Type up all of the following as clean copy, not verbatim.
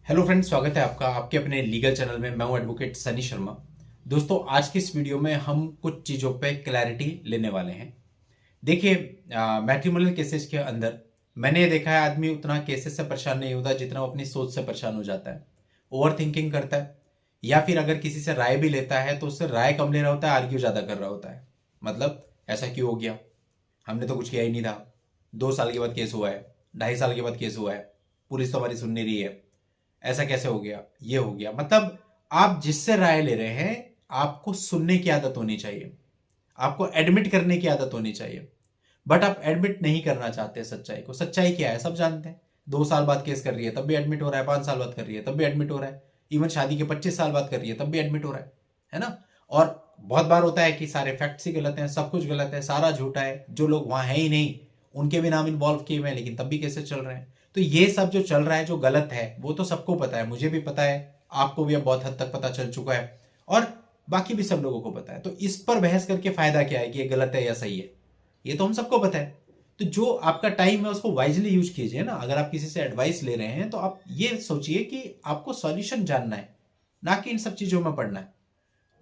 Hello friends, स्वागत है आपका आपके अपने लीगल चैनल में। मैं हूं एडवोकेट सनी शर्मा। दोस्तों, आज की इस वीडियो में हम कुछ चीज़ों पे क्लैरिटी लेने वाले हैं। देखिए, मैट्रिमोनियल केसेस के अंदर मैंने देखा है आदमी उतना केसेस से परेशान नहीं होता जितना वो अपनी सोच से परेशान हो जाता है। ओवर थिंकिंग करता है, या फिर अगर किसी से राय भी लेता है तो उससे राय कम ले रहा होता है, आर्ग्यू ज़्यादा कर रहा होता है। मतलब ऐसा क्यों हो गया, हमने तो कुछ किया ही नहीं था, 2 साल के बाद केस हुआ है, 2.5 साल के बाद केस हुआ है, पुलिस तो हमारी सुन नहीं रही है, ऐसा कैसे हो गया, ये हो गया। मतलब आप जिससे राय ले रहे हैं, आपको सुनने की आदत होनी चाहिए, आपको एडमिट करने की आदत होनी चाहिए। बट आप एडमिट नहीं करना चाहते सच्चाई को। सच्चाई क्या है सब जानते हैं। 2 साल बाद केस कर रही है तब भी एडमिट हो रहा है, 5 साल बाद कर रही है तब भी एडमिट हो रहा है, इवन शादी के 25 साल बाद कर रही है तब भी एडमिट हो रहा है ना। और बहुत बार होता है कि सारे फैक्ट्स ही गलत हैं, सब कुछ गलत है, सारा झूठा है, जो लोग वहां है ही नहीं उनके भी नाम इन्वॉल्व किए हुए हैं, लेकिन तब भी केसेस चल रहे हैं। तो ये सब जो चल रहा है, जो गलत है, वो तो सबको पता है, मुझे भी पता है, आपको भी अब बहुत हद तक पता चल चुका है, और बाकी भी सब लोगों को पता है। तो इस पर बहस करके फायदा क्या है कि ये गलत है या सही है, ये तो हम सबको पता है। तो जो आपका टाइम है उसको वाइजली यूज कीजिए ना। अगर आप किसी से एडवाइस ले रहे हैं तो आप ये सोचिए कि आपको सॉल्यूशन जानना है, ना कि इन सब चीजों में पढ़ना है।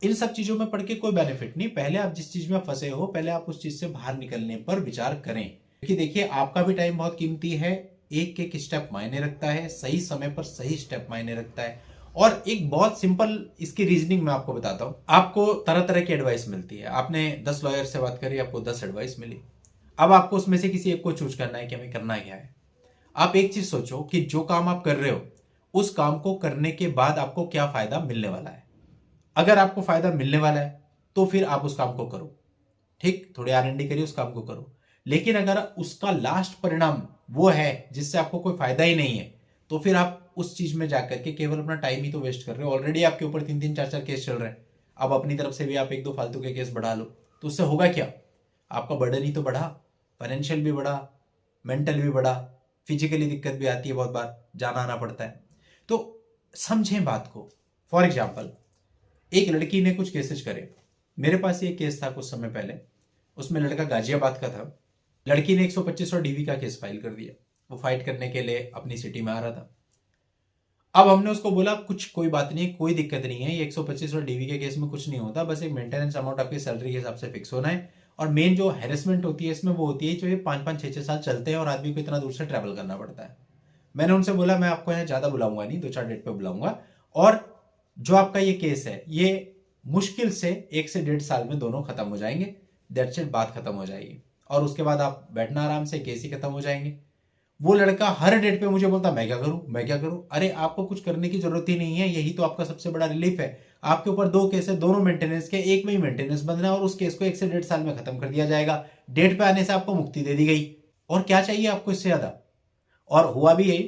इन सब चीजों में पढ़ के कोई बेनिफिट नहीं। पहले आप जिस चीज में फंसे हो, पहले आप उस चीज से बाहर निकलने पर विचार करें, क्योंकि देखिए आपका भी टाइम बहुत कीमती है। एक एक स्टेप मायने रखता है, सही समय पर सही स्टेप मायने रखता है। और एक बहुत सिंपल इसकी रीजनिंग मैं आपको बताता हूं। आपको तरह तरह की एडवाइस मिलती है, आपने 10 लॉयर से बात करी, आपको 10 एडवाइस मिली। अब आपको उसमें से किसी एक को चूज करना है कि हमें करना क्या है। आप एक चीज सोचो कि जो काम आप कर रहे हो, उस काम को करने के बाद आपको क्या फायदा मिलने वाला है। अगर आपको फायदा मिलने वाला है तो फिर आप उस काम को करो, ठीक, थोड़ी R&D करिए, उस काम को करो। लेकिन अगर उसका लास्ट परिणाम वो है जिससे आपको कोई फायदा ही नहीं है, तो फिर आप उस चीज में जाकर के केवल अपना टाइम ही तो वेस्ट कर रहे हो। ऑलरेडी आपके ऊपर 3-3 4-4 केस चल रहे हैं। अब अपनी तरफ से भी आप 1-2 फालतू के केस बढ़ा लो, तो उससे होगा क्या? आपका बर्डन ही तो बढ़ा, फाइनेंशियल भी बढ़ा, मेंटल भी बढ़ा, फिजिकली दिक्कत भी आती है, बहुत बार जाना आना पड़ता है। तो समझें बात को। फॉर एग्जाम्पल, एक लड़की ने कुछ केसेस करे। मेरे पास ये केस था कुछ समय पहले, उसमें लड़का गाजियाबाद का था। लड़की ने 125 और डीवी का केस फाइल कर दिया। वो फाइट करने के लिए अपनी सिटी में आ रहा था। अब हमने उसको बोला कुछ कोई बात नहीं, कोई दिक्कत नहीं है, ये 125 और डीवी के केस में कुछ नहीं होता, बस एक मेंटेनेंस अमाउंट आपकी सैलरी के हिसाब से फिक्स होना है। और मेन जो हेरेसमेंट होती है इसमें वो होती है जो ये 5-5 6-6 साल चलते हैं और आदमी को इतना दूर से ट्रैवल करना पड़ता है। मैंने उनसे बोला मैं आपको यहाँ ज्यादा बुलाऊंगा नहीं, 2-4 डेट पे बुलाऊंगा, और जो आपका ये केस है ये मुश्किल से 1 से 1.5 साल में दोनों खत्म हो जाएंगे। दैट्स इट, बात खत्म हो जाएगी, और उसके बाद आप बैठना आराम से, केस ही खत्म हो जाएंगे। वो लड़का हर डेट पे मुझे बोलता मैं क्या करूं, मैं क्या करूं। अरे आपको कुछ करने की जरूरत ही नहीं है, यही तो आपका सबसे बड़ा रिलीफ है। आपके ऊपर 2 केस है, दोनों मेंटेनेंस के, एक में ही मेंटेनेंस बंद है और उस केस को 1 से 1.5 साल में खत्म कर दिया जाएगा। डेट पे आने से आपको मुक्ति दे दी गई, और क्या चाहिए आपको इससे ज्यादा। और हुआ भी यही,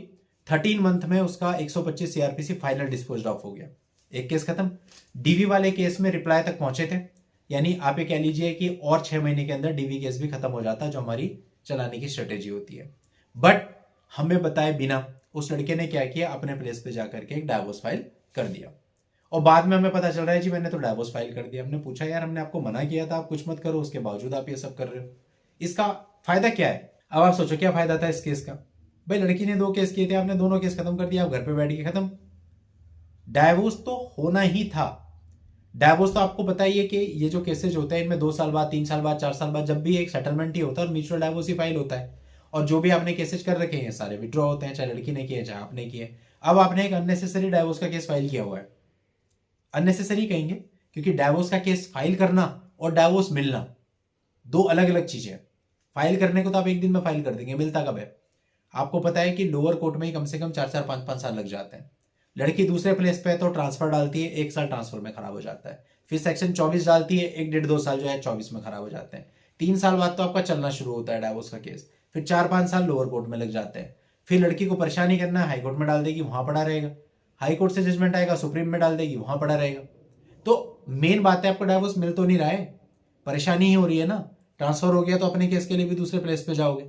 13 मंथ में उसका 125 सीआरपीसी फाइनल डिस्पोज ऑफ हो गया, एक केस खत्म। डीवी वाले केस में रिप्लाई तक पहुंचे थे, यानी आप ये कह लीजिए कि और 6 महीने के अंदर डीवी केस भी खत्म हो जाता, जो हमारी चलाने की स्ट्रेटेजी होती है। बट हमें बताए बिना उस लड़के ने क्या किया, अपने प्लेस पे जाकर के एक डाइवोर्स फाइल कर दिया। और बाद में हमें पता चल रहा है जी मैंने तो डाइवोर्स फाइल कर दिया। हमने पूछा यार हमने आपको मना किया था आप कुछ मत करो, उसके बावजूद आप ये सब कर रहे हो, इसका फायदा क्या है? अब आप सोचो क्या फायदा था इस केस का। भाई लड़की ने 2 केस किए थे, आपने दोनों केस खत्म कर दिया, आप घर पे बैठ के खत्म। डाइवोर्स तो होना ही था। डाइवोर्स तो आपको पता ही है कि ये जो केसेज होते हैं इनमें 2 साल बाद, 3 साल बाद, 4 साल बाद जब भी एक सेटलमेंट ही होता है और म्यूचुअल डाइवोर्स ही फाइल होता है। और जो भी आपने केसेज कर रखे हैं सारे विड्रॉ होते हैं, चाहे लड़की ने किए चाहे आपने किए। अब आपने एक अननेसेसरी डाइवोर्स का केस फाइल किया हुआ है। अननेसेसरी कहेंगे क्योंकि डाइवोर्स का केस फाइल करना और डाइवोर्स मिलना दो अलग अलग चीजें हैं। फाइल करने को तो आप एक दिन में फाइल कर देंगे, मिलता कब है? आपको पता है कि लोअर कोर्ट में ही कम से कम 4-4 5-5 साल लग जाते हैं। लड़की दूसरे प्लेस पे है तो ट्रांसफर डालती है, 1 साल ट्रांसफर में खराब हो जाता है। फिर सेक्शन 24 डालती है, 1-1.5 2 साल जो है 24 में खराब हो जाते हैं। 3 साल बाद तो आपका चलना शुरू होता है डाइवोर्स का केस। फिर 4-5 साल लोअर कोर्ट में लग जाते हैं। फिर लड़की को परेशानी करना है, हाई कोर्ट में डाल देगी, वहां पड़ा रहेगा। हाई कोर्ट से जजमेंट आएगा, सुप्रीम में डाल देगी, वहां पड़ा रहेगा। तो मेन बात है आपको डाइवोर्स मिल तो नहीं रहा है, परेशानी ही हो रही है ना। ट्रांसफर हो गया तो अपने केस के लिए भी दूसरे प्लेस पे जाओगे।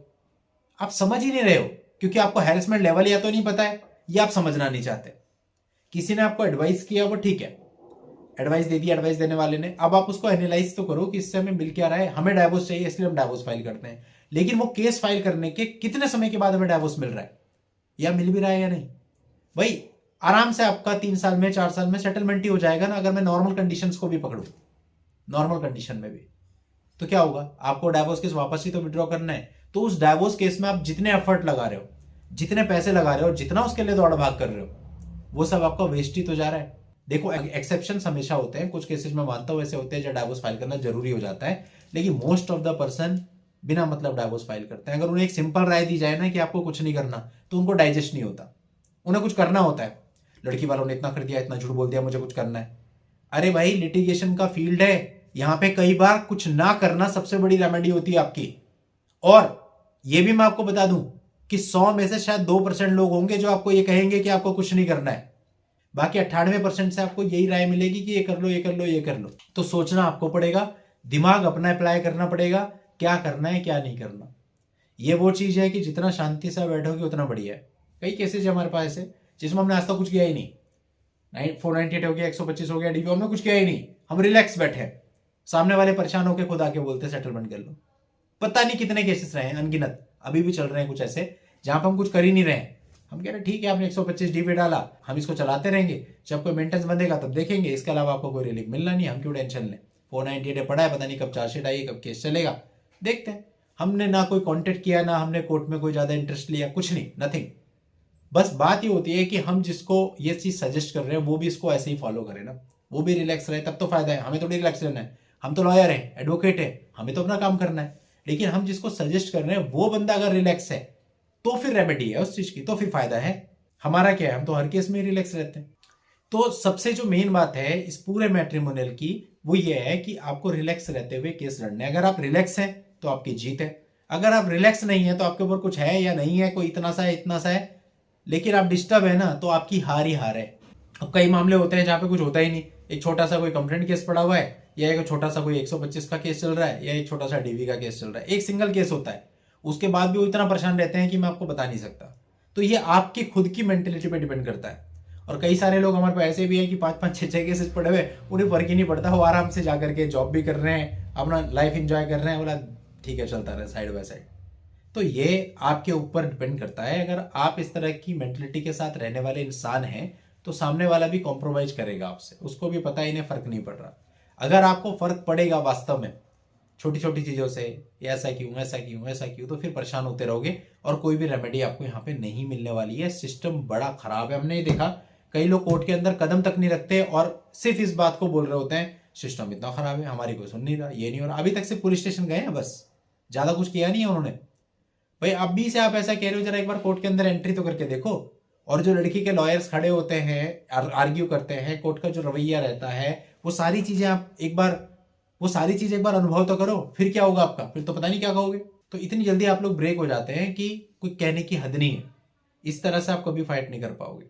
आप समझ ही नहीं रहे हो, क्योंकि आपको हैरेसमेंट लेवल या तो नहीं पता है या आप समझना नहीं चाहते। किसी ने आपको एडवाइस किया वो ठीक है, एडवाइस दे दी एडवाइस देने वाले ने, अब आप उसको एनालाइज तो करो कि इससे हमें मिल क्या रहा है। हमें डाइवोर्स चाहिए इसलिए हम डाइवोर्स फाइल करते हैं, लेकिन वो केस फाइल करने के कितने समय के बाद हमें डाइवोर्स मिल रहा है, या मिल भी रहा है या नहीं। भाई आराम से आपका 3 साल में 4 साल में सेटलमेंट ही हो जाएगा ना, अगर मैं नॉर्मल कंडीशंस को भी पकड़ूं, नॉर्मल कंडीशन में भी। तो क्या होगा, आपको डाइवोर्स केस वापस ही तो विड्रॉ करना है। तो उस डाइवोर्स केस में आप जितने एफर्ट लगा रहे हो, जितने पैसे लगा रहे हो, जितना उसके लिए दौड़ भाग कर रहे हो, वो सब आपका वेस्ट ही तो जा रहा है। देखो एक्सेप्शन हमेशा होते हैं, कुछ केसेस में मानता हूं ऐसे होते हैं जब डाइवोर्स फाइल करना जरूरी हो जाता है, लेकिन मोस्ट ऑफ द पर्सन बिना मतलब डाइवोर्स फाइल करते हैं। अगर उन्हें एक सिंपल राय दी जाए ना कि आपको कुछ नहीं करना, तो उनको डाइजेस्ट नहीं होता, उन्हें कुछ करना होता है। लड़की वालों ने इतना कर दिया, इतना झूठ बोल दिया, मुझे कुछ करना है। अरे भाई, लिटिगेशन का फील्ड है, यहां पे कई बार कुछ ना करना सबसे बड़ी रेमेडी होती है आपकी। और ये भी मैं आपको बता दूं कि 100 में से शायद 2% लोग होंगे जो आपको ये कहेंगे कि आपको कुछ नहीं करना है, बाकी 98% से आपको यही राय मिलेगी कि ये कर लो, ये कर लो, ये कर लो। तो सोचना आपको पड़ेगा, दिमाग अपना अप्लाई करना पड़ेगा, क्या करना है क्या नहीं करना। ये वो चीज है कि जितना शांति से बैठोगे उतना बढ़िया है। कई केसेज हमारे पास ऐसे जिसमें हमने आज तक कुछ किया ही नहीं, 498 हो गया, 125 हो गया डीपीओ, हमने कुछ किया ही नहीं, हम रिलैक्स बैठे, सामने वाले परेशान होकर खुद आके बोलते सेटलमेंट कर लो। पता नहीं कितने केसेस रहे हैं, अनगिनत, अभी भी चल रहे हैं कुछ ऐसे जहां पर हम कुछ कर ही नहीं रहे हैं। हम कह रहे ठीक है, आपने 125 डीपी डाला, हम इसको चलाते रहेंगे, जब कोई मेंटेनेंस बंधेगा तब देखेंगे, इसके अलावा आपको कोई रिलीफ मिलना नहीं, हम क्यों टेंशन लें। 498 पड़ा है, पता नहीं कब चार्जशीट आई, कब केस चलेगा, देखते हैं। हमने ना कोई कॉन्टेक्ट किया, ना हमने कोर्ट में कोई ज्यादा इंटरेस्ट लिया, कुछ नहीं, नथिंग। बस बात ये होती है कि हम जिसको ये चीज सजेस्ट कर रहे हैं वो भी इसको ऐसे ही फॉलो करे ना, वो भी रिलैक्स रहे, तब तो फायदा है। हमें थोड़ी रिलैक्स रहना है, हम तो लॉयर है, एडवोकेट है, हमें तो अपना काम करना है। लेकिन हम जिसको सजेस्ट कर रहे हैं वो बंदा अगर रिलैक्स है तो फिर रेमेडी है उस चीज की, तो फिर फायदा है। हमारा क्या है, हम तो हर केस में रिलैक्स रहते हैं। तो सबसे जो मेन बात है इस पूरे मैट्रिमोनियल की वो ये है कि आपको रिलैक्स रहते हुए केस लड़ने। अगर आप रिलैक्स हैं तो आपकी जीत है, अगर आप रिलैक्स नहीं है तो आपके ऊपर कुछ है या नहीं है, कोई इतना सा है इतना सा है, लेकिन आप डिस्टर्ब है ना, तो आपकी हार ही हार है। अब कई मामले होते हैं जहां पे कुछ होता ही नहीं, एक छोटा सा कोई कंप्लेंट केस पड़ा हुआ है, या एक छोटा सा कोई 125 का केस चल रहा है, या एक छोटा सा डीवी का केस चल रहा है, एक सिंगल केस होता है, उसके बाद भी वो इतना परेशान रहते हैं कि मैं आपको बता नहीं सकता। तो ये आपकी खुद की मेंटेलिटी पे डिपेंड करता है। और कई सारे लोग हमारे पास ऐसे भी हैं कि 5-5 6-6 केसेस पड़े हुए, उन्हें फर्क ही नहीं पड़ता, वो आराम से जाकर के जॉब भी कर रहे हैं, अपना लाइफ एंजॉय कर रहे हैं, बोला ठीक है चलता रहे साइड बाय साइड। तो ये आपके ऊपर डिपेंड करता है। अगर आप इस तरह की मेंटलिटी के साथ रहने वाले इंसान हैं तो सामने वाला भी कॉम्प्रोमाइज करेगा आपसे, उसको भी पता है इन्हें फर्क नहीं पड़ रहा। अगर आपको फर्क पड़ेगा वास्तव में छोटी छोटी चीजों से, ऐसा क्यों ऐसा क्यों ऐसा क्यों, तो फिर परेशान होते रहोगे और कोई भी रेमेडी आपको यहाँ पे नहीं मिलने वाली है। सिस्टम बड़ा खराब है। हमने ये देखा कई लोग कोर्ट के अंदर कदम तक नहीं रखते और सिर्फ इस बात को बोल रहे होते हैं सिस्टम इतना खराब है, हमारी कोई सुन नहीं रहा, ये नहीं हो रहा। अभी तक सिर्फ पुलिस स्टेशन गए हैं, बस ज्यादा कुछ किया नहीं है उन्होंने। भाई अभी से आप ऐसा कह रहे हो, जरा एक बार कोर्ट के अंदर एंट्री तो करके देखो। और जो लड़की के लॉयर्स खड़े होते हैं, आर्ग्यू करते हैं, कोर्ट का जो रवैया रहता है, वो सारी चीजें आप एक बार, वो सारी चीजें एक बार अनुभव तो करो, फिर क्या होगा आपका, फिर तो पता नहीं क्या कहोगे। तो इतनी जल्दी आप लोग ब्रेक हो जाते हैं कि कोई कहने की हद नहीं है। इस तरह से आप कभी फाइट नहीं कर पाओगे।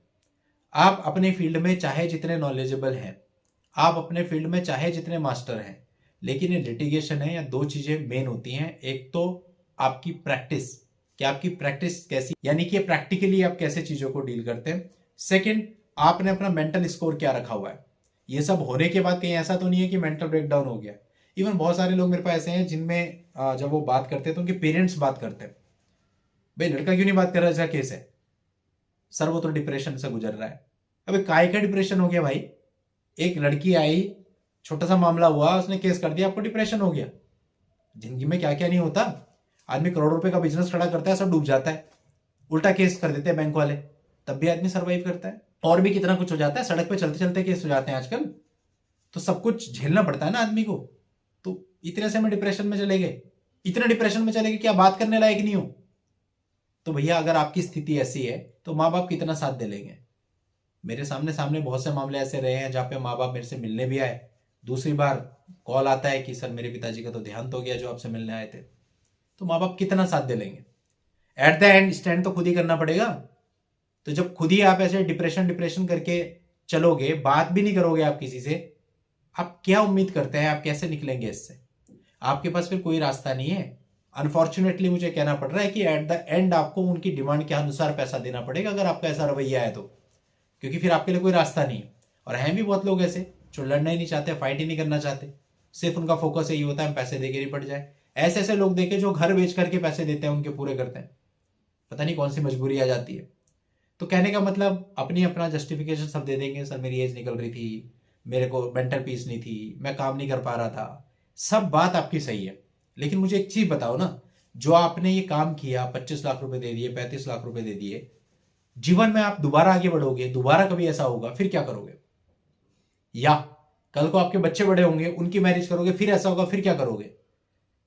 आप अपने फील्ड में चाहे जितने नॉलेजेबल हैं, आप अपने फील्ड में चाहे जितने मास्टर हैं, लेकिन ये लिटिगेशन है, या दो चीजें मेन होती हैं। एक तो आपकी प्रैक्टिस, कि आपकी प्रैक्टिस कैसी, यानी कि प्रैक्टिकली आप कैसे चीजों को डील करते हैं। सेकंड, आपने अपना मेंटल स्कोर क्या रखा हुआ है। ये सब होने के बाद कहीं ऐसा तो नहीं है कि मेंटल ब्रेकडाउन हो गया। इवन बहुत सारे लोग मेरे पास ऐसे हैं जिनमें जब वो बात करते हैं तो उनके पेरेंट्स बात करते हैं, भाई लड़का क्यों नहीं बात कर रहा, इसका केस है सर, वो तो डिप्रेशन से गुजर रहा है। अबे काय का डिप्रेशन हो गया भाई, एक लड़की आई, छोटा सा मामला हुआ, उसने केस कर दिया, आपको डिप्रेशन हो गया। जिंदगी में क्या क्या नहीं होता। आदमी करोड़ रुपए का बिजनेस खड़ा करता है, सब डूब जाता है, उल्टा केस कर देते हैं बैंक वाले, तब भी आदमी सर्वाइव करता है। और भी कितना कुछ हो जाता है, सड़क पे चलते चलते केस हो जाते हैं आजकल, तो सब कुछ झेलना पड़ता है ना आदमी को। तो इतने से में डिप्रेशन में चले गए, इतने डिप्रेशन में चले गए कि आप बात करने लायक नहीं हो। तो भैया अगर आपकी स्थिति ऐसी है तो माँ बाप कितना साथ दे लेंगे। मेरे सामने सामने बहुत से मामले ऐसे रहे हैं जहां पे माँ बाप मेरे से मिलने भी आए, दूसरी बार कॉल आता है कि सर मेरे पिताजी का तो देहांत हो गया जो आपसे मिलने आए थे। तो माँ बाप कितना साथ दे लेंगे। एट द एंड स्टैंड तो खुद ही करना पड़ेगा। तो जब खुद ही आप ऐसे डिप्रेशन डिप्रेशन करके चलोगे, बात भी नहीं करोगे आप किसी से, आप क्या उम्मीद करते हैं, आप कैसे निकलेंगे इससे। आपके पास फिर कोई रास्ता नहीं है। अनफॉर्चुनेटली मुझे कहना पड़ रहा है कि एट द एंड आपको उनकी डिमांड के अनुसार पैसा देना पड़ेगा अगर आपका ऐसा रवैया है तो, क्योंकि फिर आपके लिए कोई रास्ता नहीं है। और हैं भी बहुत लोग ऐसे जो लड़ना ही नहीं चाहते, फाइट ही नहीं करना चाहते, सिर्फ उनका फोकस यही होता है हम पैसे देके निपट जाए। ऐसे ऐसे लोग देखे जो घर बेच करके पैसे देते हैं, उनके पूरे करते हैं, पता नहीं कौन सी मजबूरी आ जाती है। तो कहने का मतलब अपना जस्टिफिकेशन सब दे देंगे, सर मेरी एज निकल रही थी, मेरे को मेंटल पीस नहीं थी, मैं काम नहीं कर पा रहा था। सब बात आपकी सही है, लेकिन मुझे एक चीज बताओ ना, जो आपने ये काम किया, 25 लाख रुपए दे दिए, 35 लाख रुपए दे दिए, जीवन में आप दोबारा आगे बढ़ोगे, दोबारा कभी ऐसा होगा, फिर क्या करोगे? या कल को आपके बच्चे बड़े होंगे, उनकी मैरिज करोगे, फिर ऐसा होगा, फिर क्या करोगे?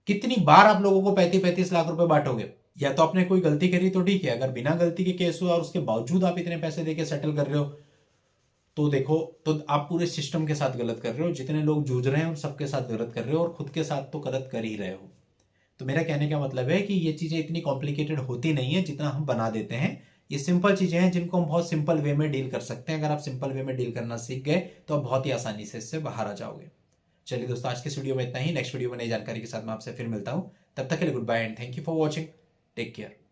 कितनी बार आप लोगों को 35-35 लाख रुपए बांटोगे? या तो आपने कोई गलती करी तो ठीक है, अगर बिना गलती के केस हुआ और उसके बावजूद आप इतने पैसे देके सेटल कर रहे हो, तो देखो, तो आप पूरे सिस्टम के साथ गलत कर रहे हो, जितने लोग जूझ रहे हैं उन सबके साथ गलत कर रहे हो, और खुद के साथ तो गलत कर ही रहे हो। तो मेरा कहने का मतलब है कि ये चीजें इतनी कॉम्प्लिकेटेड होती नहीं है जितना हम बना देते हैं। ये सिंपल चीजें हैं जिनको हम बहुत सिंपल वे में डील कर सकते हैं। अगर आप सिंपल वे में डील करना सीख गए तो आप बहुत ही आसानी से इससे बाहर आ जाओगे। चलिए दोस्तों, आज के इस वीडियो में इतना ही। नेक्स्ट वीडियो में नई जानकारी के साथ मैं आपसे फिर मिलता हूं। तब तक के लिए good bye and thank you for watching. Take care.